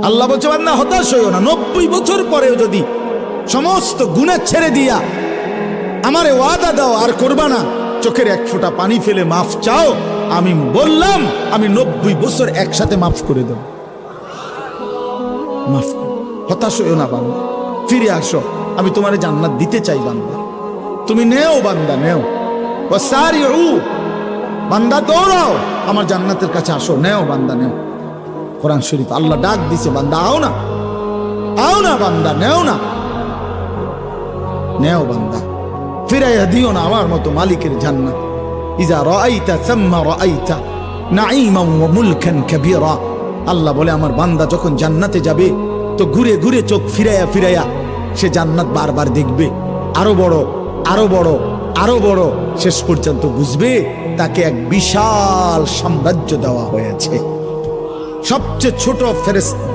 আল্লাহ বলছে বান্দা হতাশ হইও না, 90 বছর পরেও যদি সমস্ত গুনাহ ছেড়ে দিয়া আমারে ওয়াদা দাও আর করবা না, চোখের এক ফোঁটা পানি ফেলে মাফ চাও, আমি বললাম আমি 90 বছর একসাথে মাফ করে দেব। মাফ করো, হতাশ হইও না বান্দা, ফিরে আসো, আমি তোমারে জান্নাত দিতে চাই বান্দা, তুমি নেও বান্দা নেও। ওয়াসারিউ, বান্দা দৌড়াও আমার জান্নাতের কাছে আসো, নেও বান্দা নেও। কোরআন শরীফ আল্লাহ ডাক দিছে, বান্দা আও না, আও না বান্দা, নেও না, নেও বান্দা, ফিরাইয়া দিও না আমার মতো মালিকের জান্নাত। ইজা রাআইতা সাম্মা রাআইতা নাঈমান ওয়া মুলকান কাবীরা। আল্লাহ বলে আমার বান্দা যখন জান্নাতে যাবে তো ঘুরে ঘুরে চোখ ফিরাইয়া ফিরাইয়া সে জান্নাত বারবার দেখবে, আরো বড় আরো বড় আরো বড়, শেষ পর্যন্ত বুঝবে তাকে এক বিশাল সাম্রাজ্য দেওয়া হয়েছে। সবচেয়ে ছোট ফেরেশতা